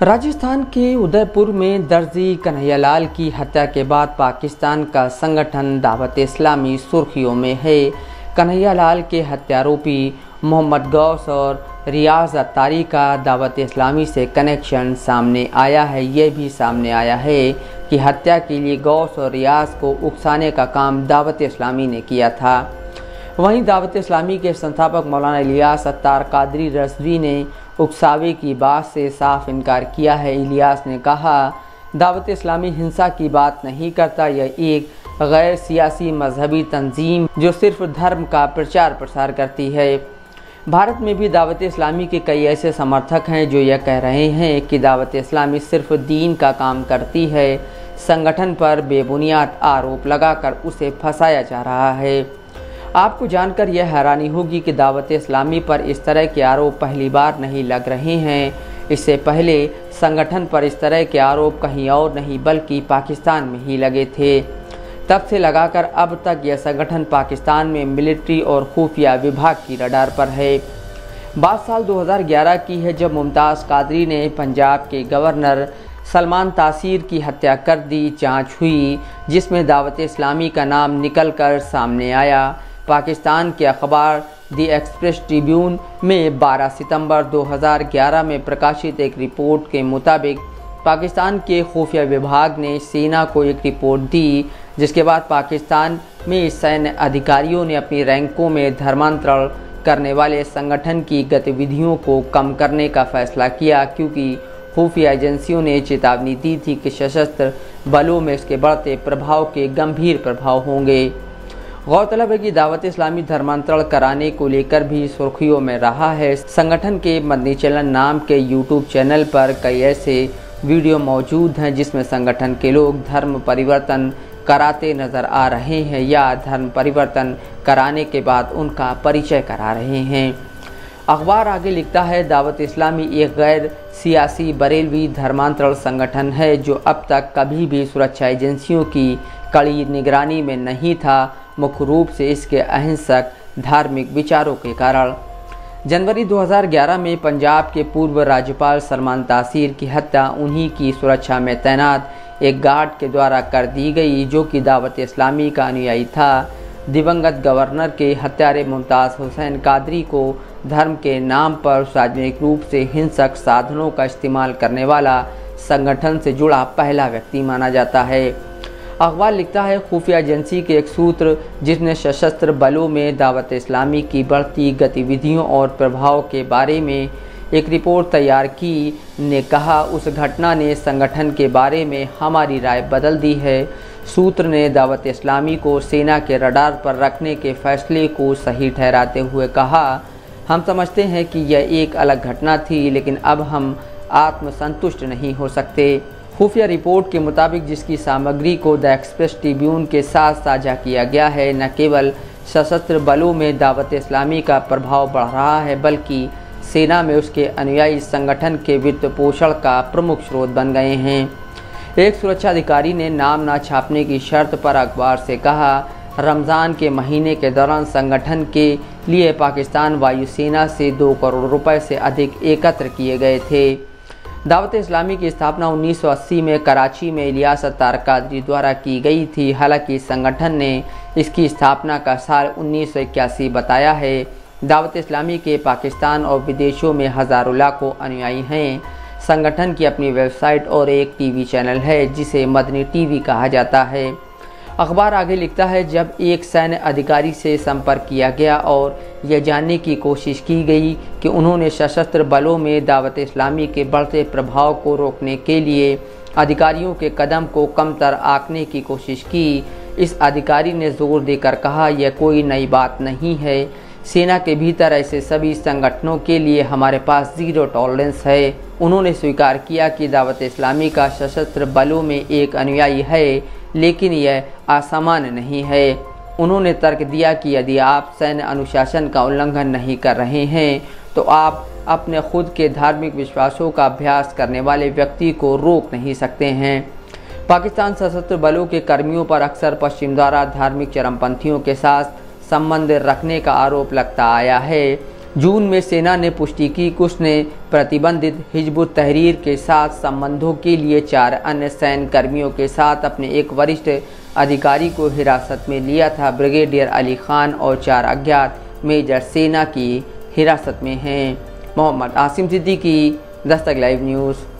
राजस्थान के उदयपुर में दर्जी कन्हैयालाल की हत्या के बाद पाकिस्तान का संगठन दावत इस्लामी सुर्खियों में है। कन्हैयालाल के हत्यारोपी मोहम्मद गौस और रियाज अत्तारी का दावत इस्लामी से कनेक्शन सामने आया है। ये भी सामने आया है कि हत्या के लिए गौस और रियाज को उकसाने का काम दावत इस्लामी ने किया था। वहीं दावत इस्लामी के संस्थापक मौलाना इलियास अत्तार कादरी रज़वी ने उकसावे की बात से साफ इनकार किया है। इलियास ने कहा, दावत इस्लामी हिंसा की बात नहीं करता, यह एक गैर सियासी मजहबी तंजीम जो सिर्फ धर्म का प्रचार प्रसार करती है। भारत में भी दावत इस्लामी के कई ऐसे समर्थक हैं जो यह कह रहे हैं कि दावत इस्लामी सिर्फ दीन का काम करती है। संगठन पर बेबुनियाद आरोप लगाकर उसे फंसाया जा रहा है। आपको जानकर यह हैरानी होगी कि दावत इस्लामी पर इस तरह के आरोप पहली बार नहीं लग रहे हैं। इससे पहले संगठन पर इस तरह के आरोप कहीं और नहीं बल्कि पाकिस्तान में ही लगे थे। तब से लगाकर अब तक यह संगठन पाकिस्तान में मिलिट्री और खुफिया विभाग की रडार पर है। बात साल 2011 की है जब मुमताज़ कादरी ने पंजाब के गवर्नर सलमान तासीर की हत्या कर दी। जांच हुई जिसमें दावत इस्लामी का नाम निकल कर सामने आया। पाकिस्तान के अखबार दी एक्सप्रेस ट्रिब्यून में 12 सितंबर 2011 में प्रकाशित एक रिपोर्ट के मुताबिक पाकिस्तान के खुफिया विभाग ने सेना को एक रिपोर्ट दी, जिसके बाद पाकिस्तान में सैन्य अधिकारियों ने अपनी रैंकों में धर्मांतरण करने वाले संगठन की गतिविधियों को कम करने का फैसला किया, क्योंकि खुफिया एजेंसियों ने चेतावनी दी थी कि सशस्त्र बलों में इसके बढ़ते प्रभाव के गंभीर प्रभाव होंगे। गौरतलब है कि दावत इस्लामी धर्मांतरण कराने को लेकर भी सुर्खियों में रहा है। संगठन के मदनी चलन नाम के यूट्यूब चैनल पर कई ऐसे वीडियो मौजूद हैं जिसमें संगठन के लोग धर्म परिवर्तन कराते नजर आ रहे हैं या धर्म परिवर्तन कराने के बाद उनका परिचय करा रहे हैं। अखबार आगे लिखता है, दावत इस्लामी एक गैर सियासी बरेलवी धर्मांतरण संगठन है जो अब तक कभी भी सुरक्षा एजेंसियों की कड़ी निगरानी में नहीं था, मुख्य रूप से इसके अहिंसक धार्मिक विचारों के कारण। जनवरी 2011 में पंजाब के पूर्व राज्यपाल सलमान तासीर की हत्या उन्हीं की सुरक्षा में तैनात एक गार्ड के द्वारा कर दी गई, जो कि दावत इस्लामी का अनुयायी था। दिवंगत गवर्नर के हत्यारे मुमताज़ हुसैन कादरी को धर्म के नाम पर सार्वजनिक रूप से हिंसक साधनों का इस्तेमाल करने वाला संगठन से जुड़ा पहला व्यक्ति माना जाता है। अखबार लिखता है, खुफिया एजेंसी के एक सूत्र जिसने सशस्त्र बलों में दावत इस्लामी की बढ़ती गतिविधियों और प्रभाव के बारे में एक रिपोर्ट तैयार की, ने कहा, उस घटना ने संगठन के बारे में हमारी राय बदल दी है। सूत्र ने दावत इस्लामी को सेना के रडार पर रखने के फैसले को सही ठहराते हुए कहा, हम समझते हैं कि यह एक अलग घटना थी, लेकिन अब हम आत्मसंतुष्ट नहीं हो सकते। खुफिया रिपोर्ट के मुताबिक जिसकी सामग्री को द एक्सप्रेस ट्रिब्यून के साथ साझा किया गया है, न केवल सशस्त्र बलों में दावत इस्लामी का प्रभाव बढ़ रहा है बल्कि सेना में उसके अनुयायी संगठन के वित्त पोषण का प्रमुख स्रोत बन गए हैं। एक सुरक्षा अधिकारी ने नाम न छापने की शर्त पर अखबार से कहा, रमज़ान के महीने के दौरान संगठन के लिए पाकिस्तान वायुसेना से 2 करोड़ रुपए से अधिक एकत्र किए गए थे। दावत इस्लामी की स्थापना 1980 में कराची में इलियास अत्तार कादरी द्वारा की गई थी। हालांकि संगठन ने इसकी स्थापना का साल 1981 बताया है। दावत इस्लामी के पाकिस्तान और विदेशों में हज़ारों लाखों अनुयायी हैं। संगठन की अपनी वेबसाइट और एक टीवी चैनल है जिसे मदनी टीवी कहा जाता है। अखबार आगे लिखता है, जब एक सैन्य अधिकारी से संपर्क किया गया और यह जानने की कोशिश की गई कि उन्होंने सशस्त्र बलों में दावत इस्लामी के बढ़ते प्रभाव को रोकने के लिए अधिकारियों के कदम को कमतर आंकने की कोशिश की। इस अधिकारी ने जोर देकर कहा, यह कोई नई बात नहीं है। सेना के भीतर ऐसे सभी संगठनों के लिए हमारे पास ज़ीरो टॉलरेंस है। उन्होंने स्वीकार किया कि दावत इस्लामी का सशस्त्र बलों में एक अनुयायी है, लेकिन यह असामान्य नहीं है। उन्होंने तर्क दिया कि यदि आप सैन्य अनुशासन का उल्लंघन नहीं कर रहे हैं तो आप अपने खुद के धार्मिक विश्वासों का अभ्यास करने वाले व्यक्ति को रोक नहीं सकते हैं। पाकिस्तान सशस्त्र बलों के कर्मियों पर अक्सर पश्चिम द्वारा धार्मिक चरमपंथियों के साथ संबंध रखने का आरोप लगता आया है। जून में सेना ने पुष्टि की कि उसने प्रतिबंधित हिजबुत तहरीर के साथ संबंधों के लिए 4 अन्य सैन्य कर्मियों के साथ अपने एक वरिष्ठ अधिकारी को हिरासत में लिया था। ब्रिगेडियर अली खान और 4 अज्ञात मेजर सेना की हिरासत में हैं। Mohammad Asim Siddiqui, Dastak live news.